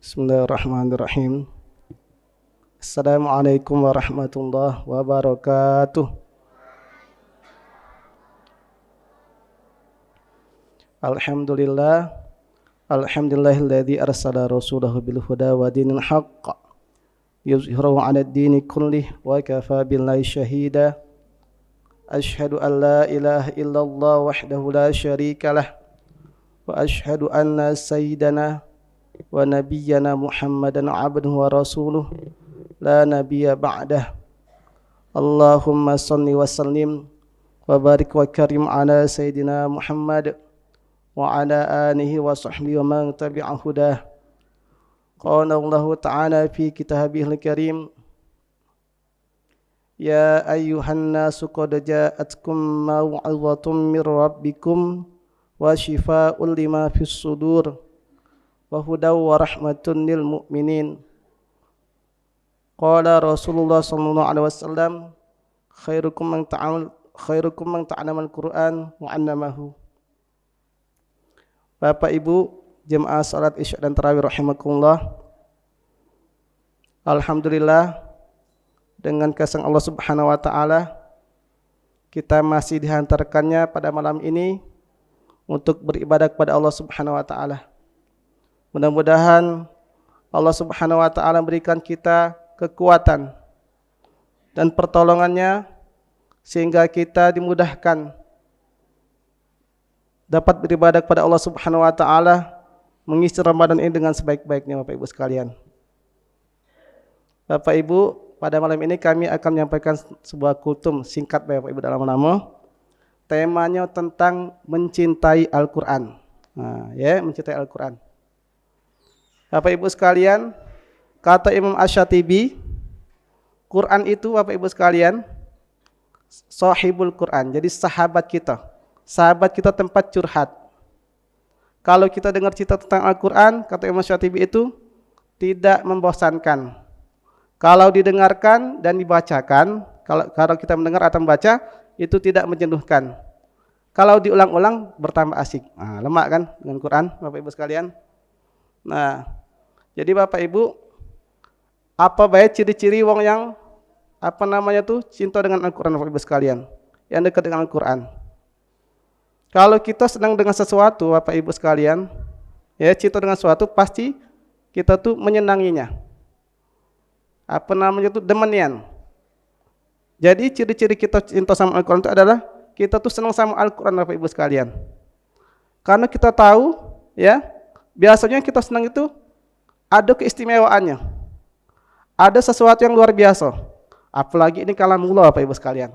Bismillahirrahmanirrahim. Assalamualaikum warahmatullahi wabarakatuh. Alhamdulillah. Alhamdulillahilladzi arsala rasulahu bil huda wa dinil haqq yuzhirahu 'ala ad-dini kullih wa kafa billahi shahida. Asyhadu an la ilaha illallah wahdahu la syarikalah wa asyhadu anna sayyidana wa nabiyyana Muhammadan abduhu wa rasuluh la nabiyya ba'dah. Allahumma salli wa sallim wa barik wa karim ala sayyidina Muhammad wa ala alihi wa sahbihi wa man tabi'a hudah. Qala Allah ta'ala fi kitabihil karim, ya ayyuhan nasu qad ja'atkum maw'izatun mir rabbikum wa shifaa'un lima fis sudur wa hudaw wa rahmatun lil mu'minin. Qala Rasulullah sallallahu alaihi wasallam, khairukum man ta'allama al-Qur'an wa 'allamahu. Bapak Ibu jemaah salat Isya dan Tarawih rahimakumullah. Alhamdulillah, dengan kasih Allah Subhanahu wa taala kita masih dihantarkannya pada malam ini untuk beribadah kepada Allah Subhanahu wa taala. Mudah-mudahan Allah Subhanahu wa taala berikan kita kekuatan dan pertolongannya sehingga kita dimudahkan dapat beribadah kepada Allah Subhanahu wa taala, mengisi Ramadan ini dengan sebaik-baiknya Bapak Ibu sekalian. Bapak Ibu, pada malam ini kami akan menyampaikan sebuah kultum singkat Bapak Ibu dalam nama. Temanya tentang mencintai Al-Qur'an. Mencintai Al-Qur'an. Bapak Ibu sekalian, kata Imam Asy-Syatibi, Quran itu Bapak Ibu sekalian sahibul Quran, jadi sahabat kita. Sahabat kita tempat curhat. Kalau kita dengar cerita tentang Al-Quran, kata Imam Asy-Syatibi itu tidak membosankan. Kalau didengarkan dan dibacakan, kalau kita mendengar atau membaca, itu tidak menjenuhkan. Kalau diulang-ulang bertambah asik. Lemak kan dengan Quran Bapak Ibu sekalian. Nah, jadi Bapak Ibu, apa baik ciri-ciri wong yang cinta dengan Al-Quran Bapak Ibu sekalian, yang dekat dengan Al-Quran. Kalau kita senang dengan sesuatu Bapak Ibu sekalian, cinta dengan sesuatu, pasti kita tuh menyenanginya. Demenian. Jadi ciri-ciri kita cinta sama Al-Quran itu adalah kita tuh senang sama Al-Quran Bapak Ibu sekalian. Karena kita tahu, biasanya kita senang itu ada keistimewaannya. Ada sesuatu yang luar biasa. Apalagi ini kalamullah Bapak Ibu sekalian.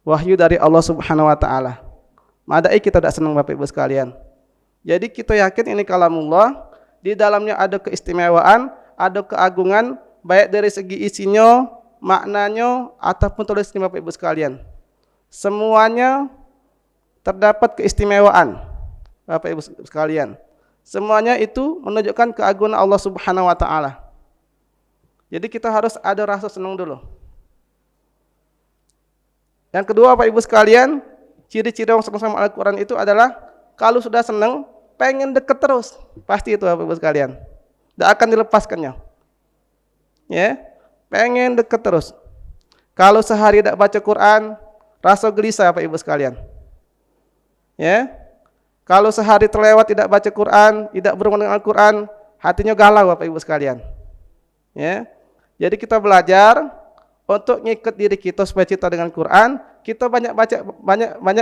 Wahyu dari Allah Subhanahu wa taala. Madai kita tidak senang Bapak Ibu sekalian. Jadi kita yakin ini kalamullah, di dalamnya ada keistimewaan, ada keagungan, baik dari segi isinya, maknanya, ataupun tulisnya Bapak Ibu sekalian. Semuanya terdapat keistimewaan Bapak Ibu sekalian. Semuanya itu menunjukkan keagungan Allah Subhanahu wa taala. Jadi kita harus ada rasa senang dulu. Yang kedua Bapak Ibu sekalian, ciri-ciri orang senang sama Al-Quran itu adalah kalau sudah senang, pengen deket terus. Pasti itu Bapak Ibu sekalian. Tidak akan dilepaskannya. Pengen deket terus. Kalau sehari tidak baca Quran, rasa gelisah Bapak Ibu sekalian. Kalau sehari terlewat tidak baca Quran, tidak berhubungan dengan Al-Quran, hatinya galau Bapak Ibu sekalian. Jadi kita belajar untuk ngikat diri kita supaya cinta dengan Quran, kita banyak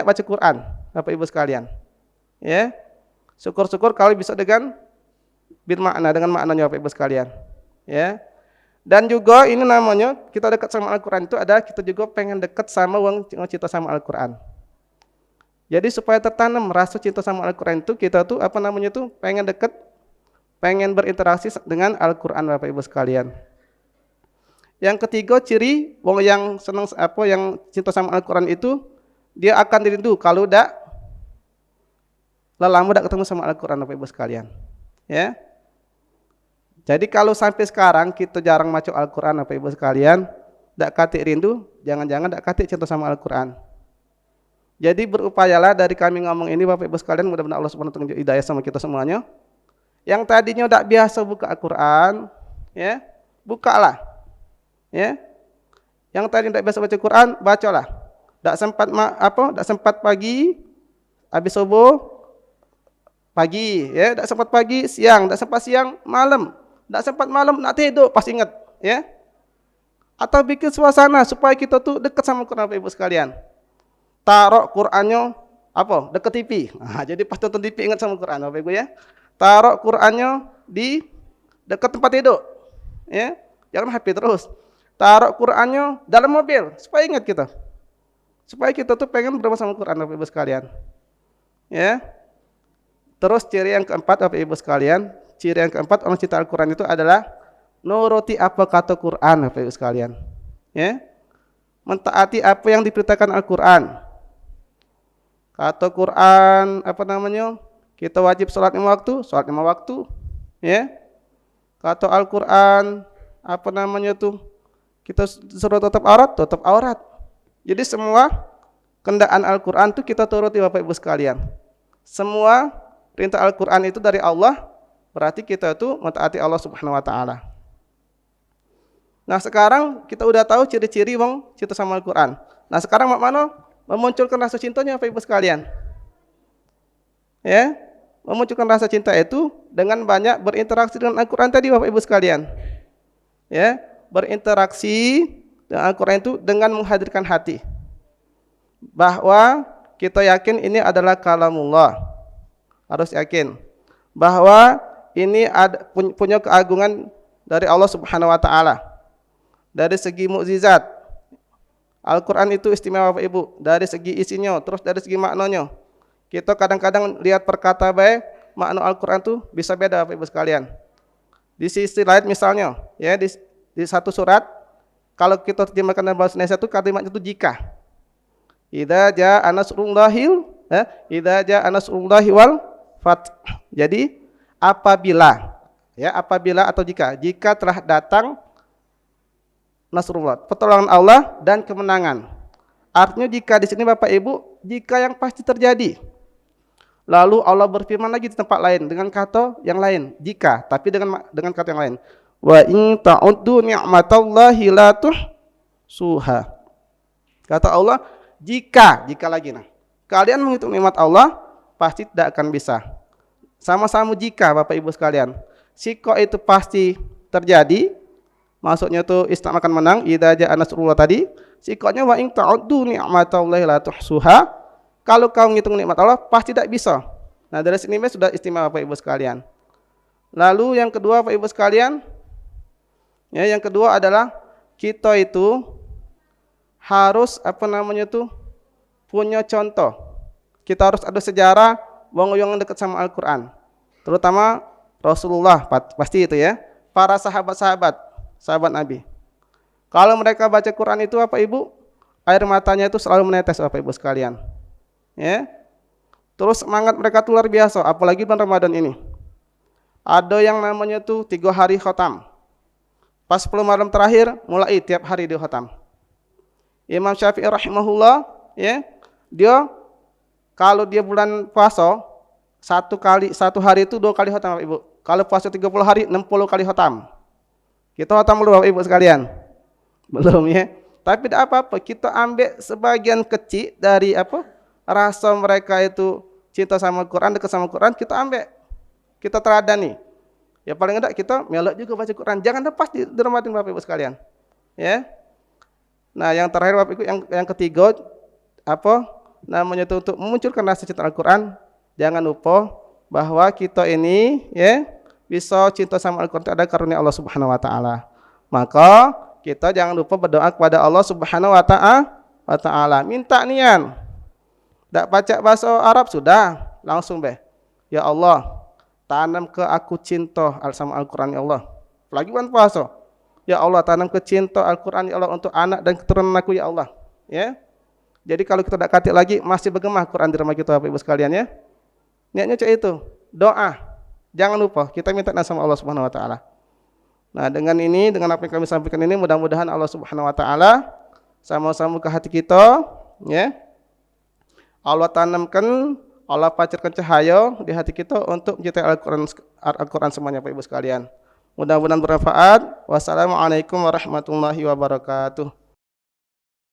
baca Quran Bapak Ibu sekalian. Syukur-syukur kalau bisa dengan bermakna, dengan maknanya Bapak Ibu sekalian. Dan juga ini namanya kita dekat sama Al-Quran itu adalah kita juga pengen dekat sama orang cinta sama Al-Quran. Jadi supaya tertanam rasa cinta sama Al-Quran itu, kita tuh pengen dekat, pengen berinteraksi dengan Al-Quran Bapak Ibu sekalian. Yang ketiga ciri wong yang senang yang cinta sama Al-Quran itu, dia akan rindu kalau udah lama udah ketemu sama Al-Quran Bapak Ibu sekalian. Jadi kalau sampai sekarang kita jarang baca Al-Quran Bapak Ibu sekalian, dak katik rindu, jangan-jangan dak katik cinta sama Al-Quran. Jadi berupayalah dari kami ngomong ini Bapak Ibu sekalian, mudah-mudahan Allah Subhanahu wa taala hidayah sama kita semuanya. Yang tadinya tidak biasa buka Al-Quran, ya, bukalah. Ya. Yang tadi tidak biasa baca Quran, bacalah. Tidak sempat tidak sempat pagi, habis subuh, pagi, ya, tidak sempat pagi, siang, tidak sempat siang, malam, tidak sempat malam nak tidur, pas ingat, ya. Atau bikin suasana supaya kita tuh dekat sama Quran, Bapak Ibu sekalian. Taruh Qurannya dekat TV. Nah, jadi pas tonton TV ingat sama Quran, Bapak Ibu ya. Taruh Qurannya di dekat tempat tidur, ya. Jangan HP terus. Taruh Qurannya dalam mobil supaya ingat kita. Supaya kita tuh pengen bersama Quran, Bapak Ibu sekalian. Ya. Terus ciri yang keempat, Bapak Ibu sekalian, ciri yang keempat orang cinta Al-Quran itu adalah nuruti apa kata Quran, Bapak Ibu sekalian. Ya. Mentaati apa yang diperintahkan Al-Quran. Kata Quran, kita wajib sholat 5 waktu, sholat 5 waktu. Ya. Kata Al-Quran, kita suruh tutup aurat. Jadi semua kendaan Al-Quran itu kita turuti, Bapak Ibu sekalian. Semua perintah Al-Quran itu dari Allah, berarti kita itu mentaati Allah Subhanahu wa taala. Nah, sekarang kita udah tahu ciri-ciri wong cinta sama Al-Quran. Nah, sekarang mana memunculkan rasa cintanya, Bapak Ibu sekalian. Ya, memunculkan rasa cinta itu dengan banyak berinteraksi dengan Al-Quran tadi, Bapak Ibu sekalian. Ya, berinteraksi dengan Al-Quran itu dengan menghadirkan hati. Bahwa kita yakin ini adalah kalamullah. Harus yakin bahwa ini punya keagungan dari Allah Subhanahu wa taala. Dari segi mukjizat, Al-Quran itu istimewa, Bapak Ibu. Dari segi isinya, terus dari segi maknanya. Kita kadang-kadang lihat perkata baik, makna Al-Quran itu bisa beda, Bapak Ibu sekalian. Di sisi lain misalnya, ya di satu surat, kalau kita terjemahkan dalam bahasa Indonesia itu kalimatnya itu jika. Idza jaa nasrullahi wal fath. Jadi apabila atau jika telah datang nasrullah, pertolongan Allah dan kemenangan. Artinya jika di sini Bapak Ibu, jika yang pasti terjadi. Lalu Allah berfirman lagi di tempat lain dengan kata yang lain, jika, tapi dengan kata yang lain. Wa in ta'uddu ni'matallahi la tuhsuha. Kata Allah, jika lagi kalian menghitung nikmat Allah pasti tidak akan bisa. Sama-sama jika, Bapak Ibu sekalian. Siko itu pasti terjadi. Maksudnya itu Islam akan menang, idza jaa nasrullah tadi. Sikotnya wa in ta'uddu ni'matallahi la tuhsuha. Kalau kau ngitung nikmat Allah pasti tidak bisa. Nah, dari sini sudah istimewa, Bapak Ibu sekalian. Lalu yang kedua, Bapak Ibu sekalian, ya, yang kedua adalah kita itu harus punya contoh. Kita harus ada sejarah wong yang dekat sama Al-Qur'an. Terutama Rasulullah, pasti itu ya. Para sahabat Nabi. Kalau mereka baca Quran itu, Bapak Ibu, air matanya itu selalu menetes, Bapak Ibu sekalian. Ya. Terus semangat mereka itu luar biasa, apalagi bulan Ramadan ini. Ada yang namanya tuh 3 hari khatam. Pas 10 malam terakhir mulai tiap hari dia khatam. Imam Syafi'i rahimahullah, ya, dia kalau dia bulan puasa satu hari itu 2 kali khatam, Bapak Ibu. Kalau puasa 30 hari 60 kali khatam. Kita khatam dulu, Bapak Ibu sekalian. Belum ya. Tapi tidak apa-apa, kita ambil sebagian kecil dari rasa mereka itu cinta sama Quran, dekat sama Quran, kita ambil. Kita teladani. Ya paling enggak kita melok juga baca Quran. Jangan lepas di Ramadan, Bapak Ibu sekalian. Ya. Nah, yang terakhir, Bapak Ibu, yang ketiga untuk memunculkan rasa cinta Al-Quran, jangan lupa bahwa kita ini ya bisa cinta sama Al-Quran itu ada karunia Allah Subhanahu wa taala. Maka kita jangan lupa berdoa kepada Allah Subhanahu wa taala. Minta nian. Tak baca bahasa Arab sudah, langsung ya Allah, tanam ke aku cinta sama Al-Quran ya Allah. Lagi bukan puasa. Ya Allah, tanam ke cinta Al-Quran ya Allah untuk anak dan keturunan aku ya Allah. Ya. Jadi kalau kita tidak katik lagi masih bergema Quran di rumah kita, Bapak Ibu sekalian ya. Niatnya cek itu, doa. Jangan lupa kita minta sama Allah Subhanahu wa taala. Nah, dengan apa yang kami sampaikan ini mudah-mudahan Allah Subhanahu wa taala sama-sama ke hati kita, ya. Allah tanamkan, Allah pancarkan cahaya di hati kita untuk mencintai Al-Quran semuanya Bapak Ibu sekalian. Mudah-mudahan bermanfaat. Wassalamualaikum warahmatullahi wabarakatuh.